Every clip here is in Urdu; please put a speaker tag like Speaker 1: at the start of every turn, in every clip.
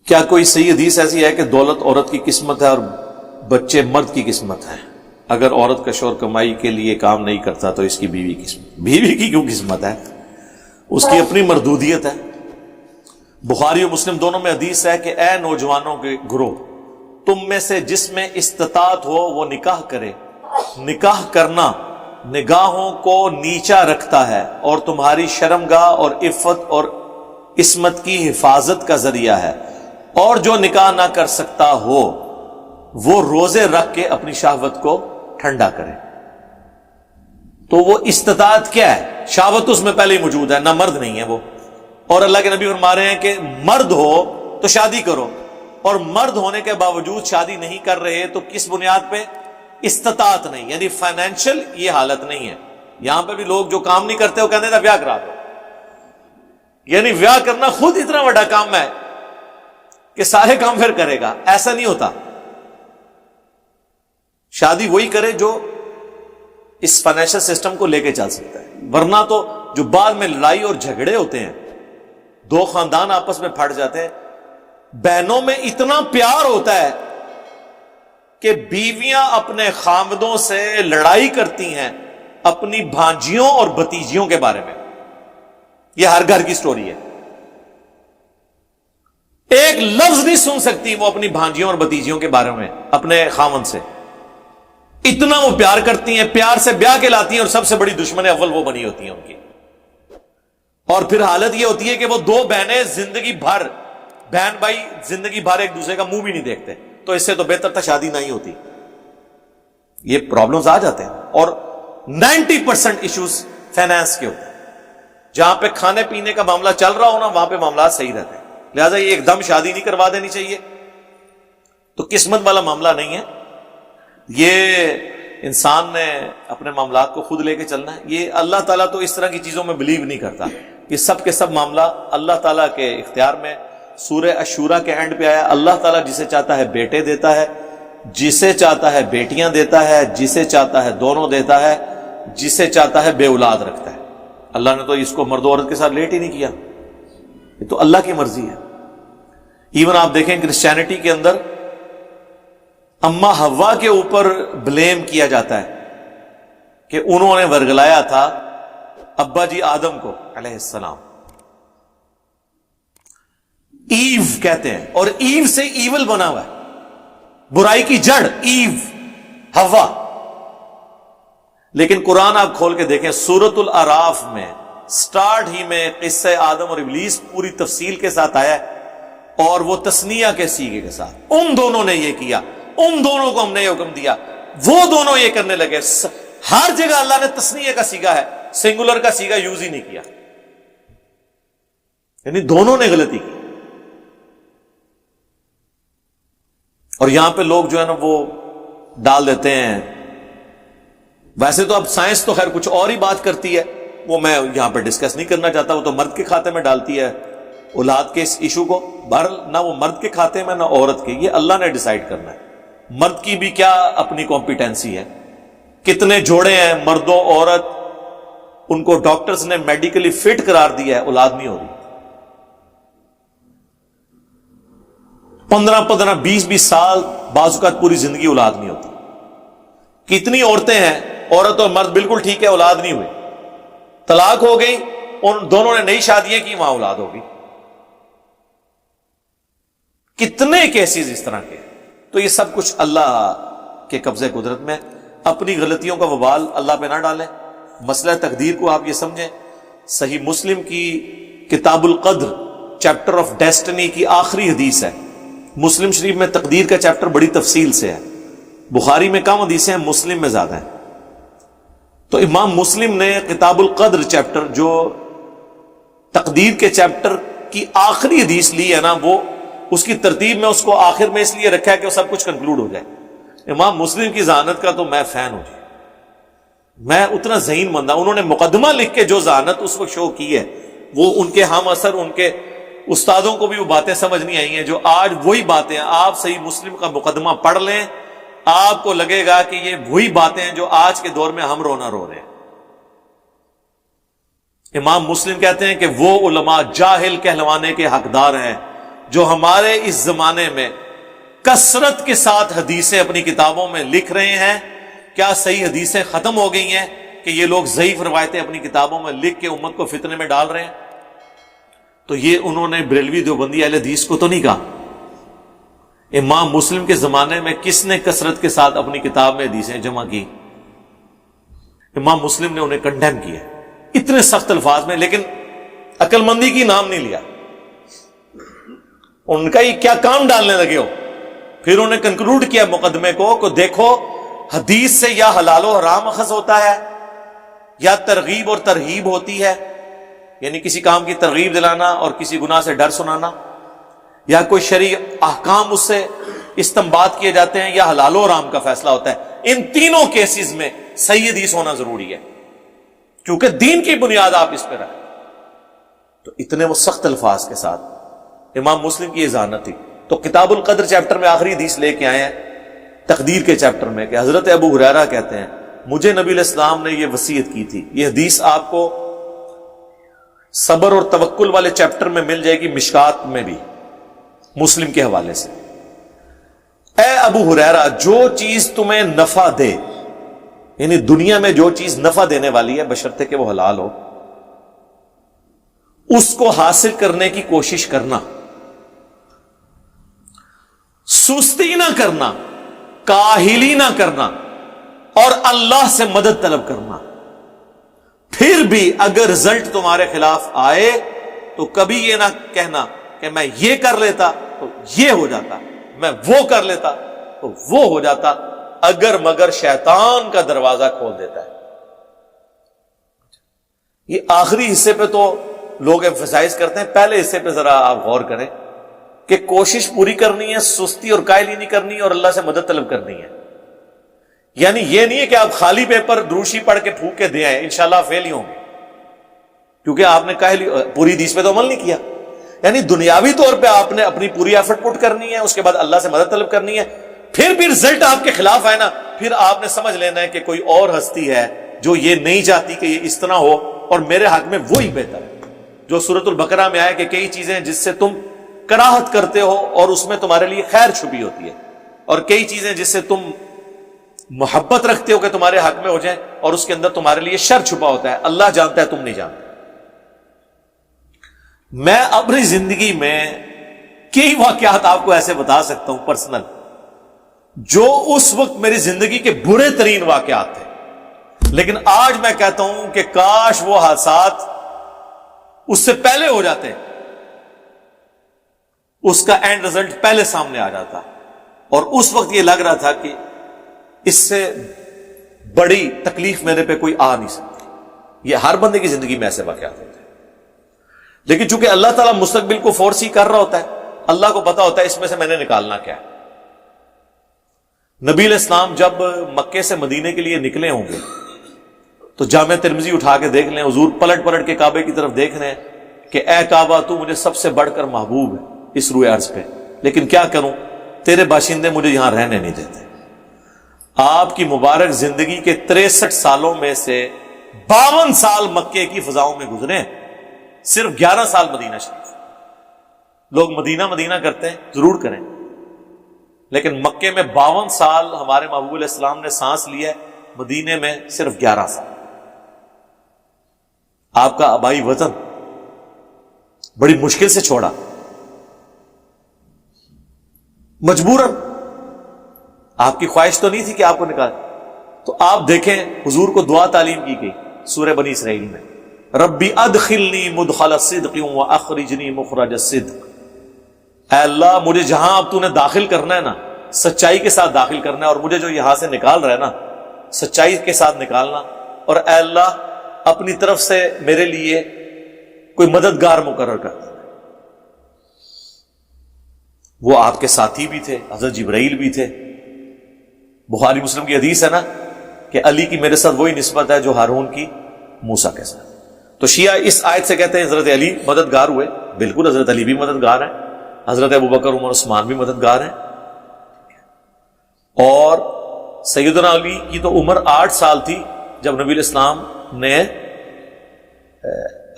Speaker 1: کیا کوئی صحیح حدیث ایسی ہے کہ دولت عورت کی قسمت ہے اور بچے مرد کی قسمت ہے؟ اگر عورت کا شوہر کمائی کے لیے کام نہیں کرتا تو اس کی بیوی قسمت، بیوی کی کیوں قسمت ہے؟ اس کی اپنی مردودیت ہے۔ بخاری و مسلم دونوں میں حدیث ہے کہ اے نوجوانوں کے گروہ، تم میں سے جس میں استطاعت ہو وہ نکاح کرے۔ نکاح کرنا نگاہوں کو نیچا رکھتا ہے اور تمہاری شرمگاہ اور عفت اور عصمت کی حفاظت کا ذریعہ ہے، اور جو نکاح نہ کر سکتا ہو وہ روزے رکھ کے اپنی شہوت کو ٹھنڈا کرے۔ تو وہ استطاعت کیا ہے؟ شہوت اس میں پہلے ہی موجود ہے، نہ مرد نہیں ہے وہ۔ اور اللہ کے نبی فرما رہے ہیں کہ مرد ہو تو شادی کرو، اور مرد ہونے کے باوجود شادی نہیں کر رہے تو کس بنیاد پہ؟ استطاعت نہیں، یعنی فائنینشل یہ حالت نہیں ہے۔ یہاں پہ بھی لوگ جو کام نہیں کرتے وہ کہتے ہیں بیاہ کرا دو، یعنی بیاہ کرنا خود اتنا بڑا کام ہے کہ سارے کام پھر کرے گا۔ ایسا نہیں ہوتا، شادی وہی کرے جو اس فائنینشل سسٹم کو لے کے چل سکتا ہے، ورنہ تو جو بعد میں لڑائی اور جھگڑے ہوتے ہیں، دو خاندان آپس میں پھٹ جاتے ہیں، بہنوں میں اتنا پیار ہوتا ہے کہ بیویاں اپنے خامدوں سے لڑائی کرتی ہیں اپنی بھانجیوں اور بھتیجیوں کے بارے میں۔ یہ ہر گھر کی سٹوری ہے، ایک لفظ نہیں سن سکتی وہ اپنی بھانجیوں اور بھتیجیوں کے بارے میں اپنے خامن سے، اتنا وہ پیار کرتی ہیں، پیار سے بیاہ کے لاتی ہیں، اور سب سے بڑی دشمن اول وہ بنی ہوتی ہیں ان کی۔ اور پھر حالت یہ ہوتی ہے کہ وہ دو بہنیں زندگی بھر، بہن بھائی زندگی بھر ایک دوسرے کا منہ بھی نہیں دیکھتے، تو اس سے تو بہتر تھا شادی نہیں ہوتی۔ یہ پرابلمز آ جاتے ہیں، اور 90% ایشوز فائنانس کے ہوتے ہیں۔ جہاں پہ کھانے پینے کا معاملہ چل رہا ہو نا، وہاں پہ معاملات صحیح رہتے ہیں، لہذا یہ ایک دم شادی نہیں کروا دینی چاہیے، تو قسمت والا معاملہ نہیں ہے، یہ انسان نے اپنے معاملات کو خود لے کے چلنا ہے۔ یہ اللہ تعالیٰ تو اس طرح کی چیزوں میں بلیو نہیں کرتا، یہ سب کے سب معاملہ اللہ تعالیٰ کے اختیار میں۔ سورہ الشورى کے اینڈ پہ آیا، اللہ تعالیٰ جسے چاہتا ہے بیٹے دیتا ہے، جسے چاہتا ہے بیٹیاں دیتا ہے، جسے چاہتا ہے دونوں دیتا ہے، جسے چاہتا ہے بے اولاد رکھتا ہے۔ اللہ نے تو اس کو مرد و عورت کے ساتھ لیٹ ہی نہیں کیا، یہ تو اللہ کی مرضی ہے۔ ایون آپ دیکھیں کرسچینٹی کے اندر اما حوا کے اوپر بلیم کیا جاتا ہے کہ انہوں نے ورگلایا تھا ابا جی آدم کو علیہ السلام، ایو کہتے ہیں، اور ایو سے ایول بنا ہوا ہے، برائی کی جڑ ایو، حوا۔ لیکن قرآن آپ کھول کے دیکھیں، سورۃ الاعراف میں سٹارٹ ہی میں قصہ آدم اور ابلیس پوری تفصیل کے ساتھ آیا ہے، اور وہ تثنیہ کے سیغے کے ساتھ، ان دونوں نے یہ کیا، ان دونوں کو ہم نے یہ حکم دیا، وہ دونوں یہ کرنے لگے۔ ہر جگہ اللہ نے تثنیہ کا سیغہ ہے، سنگولر کا سیغہ یوز ہی نہیں کیا، یعنی دونوں نے غلطی کی۔ اور یہاں پہ لوگ جو ہے نا وہ ڈال دیتے ہیں، ویسے تو اب سائنس تو خیر کچھ اور ہی بات کرتی ہے، وہ میں یہاں پہ ڈسکس نہیں کرنا چاہتا، وہ تو مرد کے کھاتے میں ڈالتی ہے اولاد کے اس ایشو کو۔ بہرحال نہ وہ مرد کے کھاتے میں نہ عورت کے، یہ اللہ نے ڈیسائیڈ کرنا ہے۔ مرد کی بھی کیا اپنی کمپیٹنسی ہے، کتنے جوڑے ہیں مرد و عورت، ان کو ڈاکٹرز نے میڈیکلی فٹ قرار دیا ہے، اولاد نہیں ہو رہی۔ 15 20 سال، بعض اوقات پوری زندگی اولاد نہیں ہوتی۔ کتنی عورتیں ہیں، عورت اور مرد بالکل ٹھیک ہے، اولاد نہیں ہوئی، طلاق ہو گئی، ان دونوں نے نئی شادیاں کی، وہاں اولاد ہوگی۔ کتنے کیسز اس طرح کے۔ تو یہ سب کچھ اللہ کے قبضے قدرت میں، اپنی غلطیوں کا وبال اللہ پہ نہ ڈالیں۔ مسئلہ تقدیر کو آپ یہ سمجھیں، صحیح مسلم کی کتاب القدر چیپٹر آف ڈیسٹنی کی آخری حدیث ہے۔ مسلم شریف میں تقدیر کا چیپٹر بڑی تفصیل سے ہے، بخاری میں کم حدیثیں ہیں، مسلم میں زیادہ ہیں۔ تو امام مسلم نے کتاب القدر چیپٹر، جو تقدیر کے چیپٹر کی آخری حدیث لی ہے نا، وہ اس کی ترتیب میں اس کو آخر میں اس لیے رکھا ہے کہ وہ سب کچھ کنکلوڈ ہو جائے۔ امام مسلم کی ذہانت کا تو میں فین ہوں جی، میں اتنا ذہین بندہ، انہوں نے مقدمہ لکھ کے جو ذہانت اس وقت شو کی ہے، وہ ان کے ہم اثر، ان کے استادوں کو بھی وہ باتیں سمجھ نہیں آئی ہیں جو آج وہی باتیں ہیں۔ آپ صحیح مسلم کا مقدمہ پڑھ لیں، آپ کو لگے گا کہ یہ وہی باتیں ہیں جو آج کے دور میں ہم رونا رو رہے ہیں۔ امام مسلم کہتے ہیں کہ وہ علماء جاہل کہلوانے کے حقدار ہیں جو ہمارے اس زمانے میں کثرت کے ساتھ حدیثیں اپنی کتابوں میں لکھ رہے ہیں، کیا صحیح حدیثیں ختم ہو گئی ہیں کہ یہ لوگ ضعیف روایتیں اپنی کتابوں میں لکھ کے امت کو فتنے میں ڈال رہے ہیں؟ تو یہ انہوں نے بریلوی دیوبندی اہل حدیث کو تو نہیں کہا. امام مسلم کے زمانے میں کس نے کثرت کے ساتھ اپنی کتاب میں حدیثیں جمع کی؟ امام مسلم نے انہیں کنڈیم کیا اتنے سخت الفاظ میں، لیکن عقل مندی کی نام نہیں لیا. ان کا یہ کیا کام ڈالنے لگے ہو؟ پھر انہوں نے کنکلوڈ کیا مقدمے کو کہ دیکھو حدیث سے یا حلال و حرام اخذ ہوتا ہے یا ترغیب اور ترہیب ہوتی ہے، یعنی کسی کام کی ترغیب دلانا اور کسی گناہ سے ڈر سنانا، یا کوئی شرعی احکام اس سے استنباط کیے جاتے ہیں، یا حلال و حرام کا فیصلہ ہوتا ہے. ان تینوں کیسز میں صحیح حدیث ہونا ضروری ہے کیونکہ دین کی بنیاد آپ اس پہ رکھیں. تو اتنے وہ سخت الفاظ کے ساتھ امام مسلم کی یہ ذہانت تھی. تو کتاب القدر چیپٹر میں آخری حدیث لے کے آئے ہیں تقدیر کے چیپٹر میں کہ حضرت ابو ہریرہ کہتے ہیں مجھے نبی علیہ السلام نے یہ وصیت کی تھی. یہ حدیث آپ کو صبر اور توکل والے چیپٹر میں مل جائے گی، مشکات میں بھی مسلم کے حوالے سے. اے ابو ہریرہ، جو چیز تمہیں نفع دے، یعنی دنیا میں جو چیز نفع دینے والی ہے بشرطے کہ وہ حلال ہو، اس کو حاصل کرنے کی کوشش کرنا، سستی نہ کرنا، کاہلی نہ کرنا، اور اللہ سے مدد طلب کرنا. پھر بھی اگر رزلٹ تمہارے خلاف آئے تو کبھی یہ نہ کہنا کہ میں یہ کر لیتا تو یہ ہو جاتا، میں وہ کر لیتا تو وہ ہو جاتا، اگر مگر شیطان کا دروازہ کھول دیتا ہے. یہ آخری حصے پہ تو لوگ ایمفسائز کرتے ہیں، پہلے حصے پہ ذرا آپ غور کریں کہ کوشش پوری کرنی ہے، سستی اور کائلی نہیں کرنی، اور اللہ سے مدد طلب کرنی ہے. یعنی یہ نہیں ہے کہ آپ خالی پیپر دروشی پڑھ کے پھونک کے دے آئے، انشاءاللہ فیل ہی ہوں گے کیونکہ آپ نے کائلی پوری حدیث پہ تو عمل نہیں کیا. یعنی دنیاوی طور پہ آپ نے اپنی پوری ایفرٹ پٹ کرنی ہے، اس کے بعد اللہ سے مدد طلب کرنی ہے. پھر بھی رزلٹ آپ کے خلاف آئے نا، پھر آپ نے سمجھ لینا ہے کہ کوئی اور ہستی ہے جو یہ نہیں چاہتی کہ یہ اس طرح ہو، اور میرے حق میں وہی بہتر ہے. جو سورۃ البقرہ میں آیا کہ کئی چیزیں جس سے تم کراہت کرتے ہو اور اس میں تمہارے لیے خیر چھپی ہوتی ہے، اور کئی چیزیں جس سے تم محبت رکھتے ہو کہ تمہارے حق میں ہو جائیں اور اس کے اندر تمہارے لیے شر چھپا ہوتا ہے. اللہ جانتا ہے، تم نہیں جانتے. میں اپنی زندگی میں کئی واقعات آپ کو ایسے بتا سکتا ہوں پرسنل، جو اس وقت میری زندگی کے برے ترین واقعات تھے، لیکن آج میں کہتا ہوں کہ کاش وہ حادثات اس سے پہلے ہو جاتے، اس کا اینڈ رزلٹ پہلے سامنے آ جاتا، اور اس وقت یہ لگ رہا تھا کہ اس سے بڑی تکلیف میرے پہ کوئی آ نہیں سکتی. یہ ہر بندے کی زندگی میں ایسے واقعات ہوتے ہیں، لیکن چونکہ اللہ تعالیٰ مستقبل کو فورسی کر رہا ہوتا ہے، اللہ کو پتا ہوتا ہے اس میں سے میں نے نکالنا کیا ہے. نبی علیہ السلام جب مکے سے مدینے کے لیے نکلے ہوں گے تو جامع ترمذی اٹھا کے دیکھ لیں، حضور پلٹ پلٹ کے کعبے کی طرف دیکھ رہے ہیں کہ اے کعبہ تو مجھے سب سے بڑھ کر محبوب ہے اس روئے عرض پہ، لیکن کیا کروں، تیرے باشندے مجھے یہاں رہنے نہیں دیتے. آپ کی مبارک زندگی کے 63 سالوں میں سے 52 سال مکے کی فضاؤں میں گزرے، صرف 11 سال مدینہ شریف. لوگ مدینہ مدینہ کرتے ہیں، ضرور کریں، لیکن مکے میں 52 سال ہمارے محبوب علیہ السلام نے سانس لیا ہے، مدینے میں صرف 11 سال. آپ کا آبائی وطن بڑی مشکل سے چھوڑا، مجبوراً. آپ کی خواہش تو نہیں تھی کہ آپ کو نکال. تو آپ دیکھیں حضور کو دعا تعلیم کی گئی سورہ بنی اسرائیل میں، ربی ادخلنی مدخل صدق واخرجنی مخرج الصدق. اے اللہ مجھے جہاں اب تو نے داخل کرنا ہے نا، سچائی کے ساتھ داخل کرنا ہے، اور مجھے جو یہاں سے نکال رہا ہے نا، سچائی کے ساتھ نکالنا. اور اے اللہ اپنی طرف سے میرے لیے کوئی مددگار مقرر کر. وہ آپ کے ساتھی بھی تھے، حضرت جبرائیل بھی تھے. بخاری مسلم کی حدیث ہے نا کہ علی کی میرے ساتھ وہی نسبت ہے جو ہارون کی موسیٰ کے ساتھ. تو شیعہ اس آیت سے کہتے ہیں حضرت علی مددگار ہوئے. بالکل حضرت علی بھی مددگار ہیں، حضرت ابوبکر عمر عثمان بھی مددگار ہیں. اور سیدنا علی کی تو عمر 8 سال تھی جب نبی علیہ السلام نے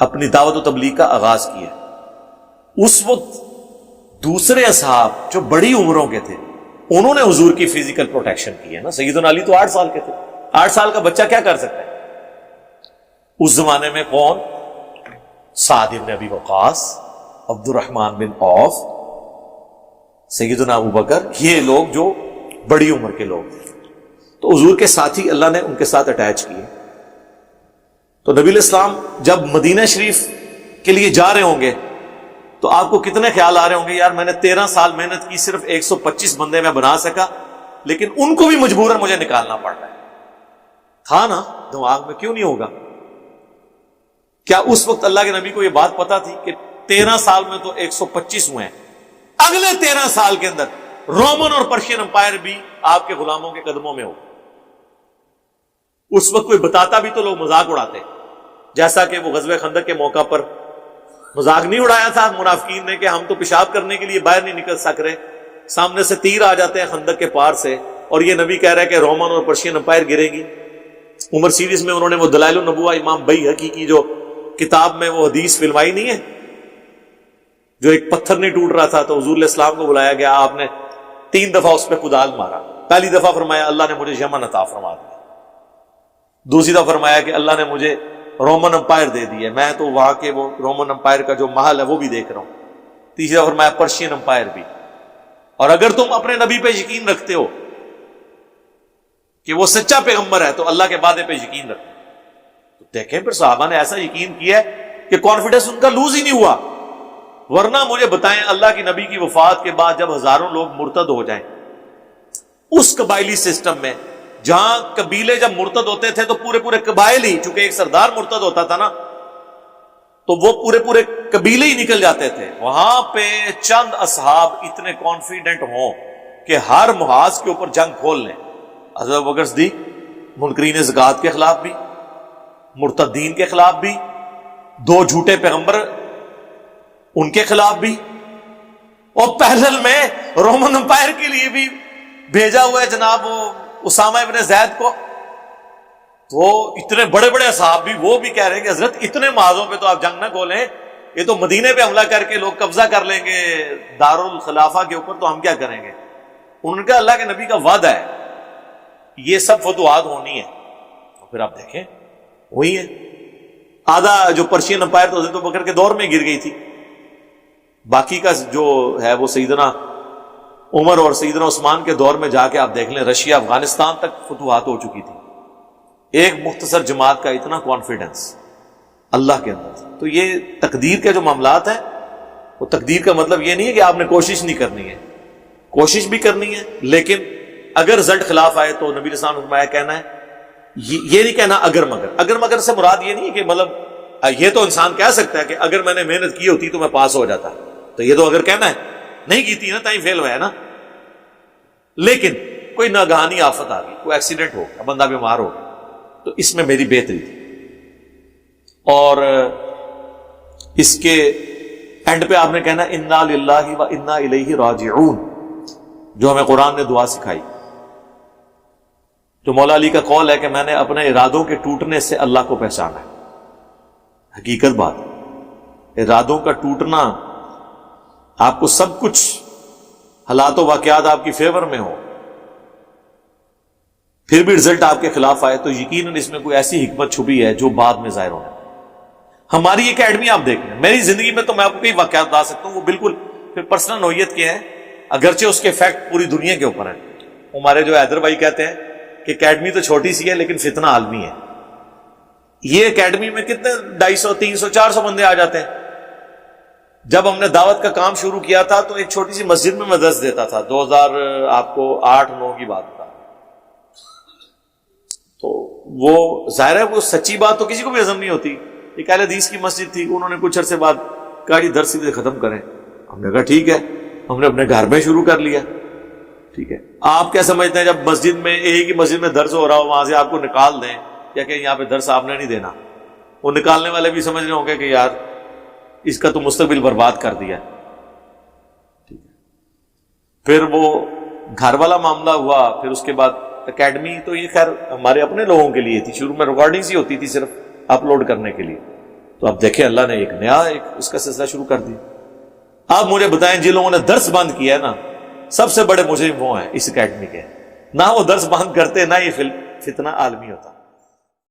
Speaker 1: اپنی دعوت و تبلیغ کا آغاز کیا. اس وقت دوسرے اصحاب جو بڑی عمروں کے تھے انہوں نے حضور کی فزیکل پروٹیکشن کی ہے نا. سیدنا علی تو 8 سال کے تھے. 8 سال کا بچہ کیا کر سکتا ہے؟ اس زمانے میں کون؟ سعد بن ابی وقاص، عبد الرحمن بن عوف، سیدنا ابو بکر، یہ لوگ جو بڑی عمر کے لوگ تھے. تو حضور کے ساتھی اللہ نے ان کے ساتھ اٹیچ کیے. تو نبی علیہ السلام جب مدینہ شریف کے لیے جا رہے ہوں گے تو آپ کو کتنے خیال آ رہے ہوں گے، یار میں نے 13 سال محنت کی، صرف 125 بندے میں بنا سکا، لیکن ان کو بھی مجبوراً مجھے نکالنا پڑ رہا ہے. تھا نا دماغ میں، کیوں نہیں ہوگا؟ کیا اس وقت اللہ کے نبی کو یہ بات پتا تھی کہ 13 سال میں تو 125 ہوئے ہیں، اگلے 13 سال کے اندر رومن اور پرشین امپائر بھی آپ کے غلاموں کے قدموں میں ہو؟ اس وقت کوئی بتاتا بھی تو لوگ مذاق اڑاتے، جیسا کہ وہ غزوہ خندق کے موقع پر مذاق نہیں اڑایا تھا منافقین نے کہ ہم تو پیشاب کرنے کے لیے باہر نہیں نکل سک رہے، سامنے سے تیر آ جاتے ہیں خندق کے پار سے، اور یہ نبی کہہ رہا ہے کہ رومن اور پرشین امپائر گرے گی. عمر سیریز میں انہوں نے وہ دلائل النبوہ امام بیہقی کی جو کتاب میں وہ حدیث فلمائی نہیں ہے، جو ایک پتھر نہیں ٹوٹ رہا تھا تو حضور علیہ السلام کو بلایا گیا، آپ نے 3 دفعہ اس پہ کدال مارا. پہلی دفعہ فرمایا اللہ نے مجھے یمن عطا فرما دیا، دوسری دفعہ فرمایا کہ اللہ نے مجھے رومن امپائر دے دی ہے، میں تو وہاں کے وہ رومن امپائر کا جو محل ہے وہ بھی دیکھ رہا ہوں، تیسری دفعہ فرمایا پرشین امپائر بھی. اور اگر تم اپنے نبی پہ یقین رکھتے ہو کہ وہ سچا پیغمبر ہے تو اللہ کے وعدے پہ یقین رکھو. تو دیکھیں پھر صحابہ نے ایسا یقین کیا ہے کہ کانفیڈنس ان کا لوز ہی نہیں ہوا. ورنہ مجھے بتائیں اللہ کی نبی کی وفات کے بعد جب ہزاروں لوگ مرتد ہو جائیں اس قبائلی سسٹم میں، جہاں قبیلے جب مرتد ہوتے تھے تو پورے پورے قبائل ہی، چونکہ ایک سردار مرتد ہوتا تھا نا تو وہ پورے پورے قبیلے ہی نکل جاتے تھے، وہاں پہ چند اصحاب اتنے کانفیڈنٹ ہوں کہ ہر محاذ کے اوپر جنگ کھول لیں. حضرت ابوبکر صدیق منکرین زکوٰۃ کے خلاف بھی، مرتدین کے خلاف بھی، 2 جھوٹے پیغمبر ان کے خلاف بھی، اور پہلل میں رومن امپائر کے لیے بھی بھیجا ہوا ہے جناب وہ اسامہ ابن زید کو. تو اتنے بڑے بڑے اصحاب بھی، وہ بھی کہہ رہے ہیں کہ حضرت اتنے محاذوں پہ تو آپ جنگ نہ کھولیں، یہ تو مدینے پہ حملہ کر کے لوگ قبضہ کر لیں گے دارالخلافہ کے اوپر، تو ہم کیا کریں گے؟ انہوں نے کہا اللہ کے نبی کا وعدہ ہے یہ سب فتوحات ہونی ہے. تو پھر آپ دیکھیں وہی ہے. آدھا جو پرشین امپائر تو حضرت ابوبکر کے دور میں گر گئی تھی، باقی کا جو ہے وہ سیدنا عمر اور سیدنا عثمان کے دور میں جا کے آپ دیکھ لیں رشیا افغانستان تک فتوحات ہو چکی تھی. ایک مختصر جماعت کا اتنا کانفیڈنس اللہ کے اندر. تو یہ تقدیر کے جو معاملات ہیں، وہ تقدیر کا مطلب یہ نہیں ہے کہ آپ نے کوشش نہیں کرنی ہے، کوشش بھی کرنی ہے، لیکن اگر رزلٹ خلاف آئے تو نبی رسول نے فرمایا کہنا ہے، یہ نہیں کہنا اگر مگر. اگر مگر سے مراد یہ نہیں ہے کہ مطلب یہ تو انسان کہہ سکتا ہے کہ اگر میں نے محنت کی ہوتی تو میں پاس ہو جاتا، تو یہ تو اگر کہنا ہے، نہیں کی تھی نا تائیں فیل ہوا ہے نا. لیکن کوئی ناگہانی آفت آ گئی، کوئی ایکسیڈنٹ ہو گیا، بندہ بیمار ہو گیا، تو اس میں میری بہتری تھی. اور اس کے اینڈ پہ آپ نے کہنا انا للہ و انا الیہ راجعون، جو ہمیں قرآن نے دعا سکھائی، جو مولا علی کا قول ہے کہ میں نے اپنے ارادوں کے ٹوٹنے سے اللہ کو پہچانا ہے. حقیقت بات، ارادوں کا ٹوٹنا، آپ کو سب کچھ حالات و واقعات آپ کی فیور میں ہو، پھر بھی رزلٹ آپ کے خلاف آئے، تو یقیناً اس میں کوئی ایسی حکمت چھپی ہے جو بعد میں ظاہر ہونا. ہماری اکیڈمی آپ دیکھ لیں، میری زندگی میں تو میں آپ کو کئی واقعات بتا سکتا ہوں، وہ بالکل پھر پرسنل نوعیت کے ہیں، اگرچہ اس کے افیکٹ پوری دنیا کے اوپر ہیں. ہمارے جو حیدر بھائی کہتے ہیں کہ اکیڈمی تو چھوٹی سی ہے لیکن فتنہ عالمی ہے. یہ اکیڈمی میں کتنے 250 300 400 بندے آ جاتے ہیں. جب ہم نے دعوت کا کام شروع کیا تھا تو ایک چھوٹی سی مسجد میں درس دیتا تھا، 2008-9 کی بات تھا. تو وہ ظاہر ہے وہ سچی بات تو کسی کو بھی ہضم نہیں ہوتی. ایک اہل حدیث کی مسجد تھی، انہوں نے کچھ عرصے بعد کہا جی درس سیدھے ختم کریں. ہم نے کہا ٹھیک ہے، ہم نے اپنے گھر میں شروع کر لیا. ٹھیک ہے، آپ کیا سمجھتے ہیں جب مسجد میں ایک ہی مسجد میں درس ہو رہا ہو وہاں سے آپ کو نکال دیں یا کہ یہاں پہ درس آپ نے نہیں دینا؟ وہ نکالنے والے بھی سمجھ رہے ہوں گے کہ یار اس کا تو مستقبل برباد کر دیا. ٹھیک ہے، پھر وہ گھر والا معاملہ ہوا، پھر اس کے بعد اکیڈمی تو یہ خیر ہمارے اپنے لوگوں کے لیے تھی، شروع میں ریکارڈنگز ہی ہوتی تھی صرف اپلوڈ کرنے کے لیے. تو اب دیکھیں اللہ نے ایک نیا اس کا سلسلہ شروع کر دیا. آپ مجھے بتائیں جن لوگوں نے درس بند کیا ہے نا، سب سے بڑے مجرم وہ ہیں اس اکیڈمی کے، نہ وہ درس بند کرتے نہ یہ فتنہ عالمی ہوتا۔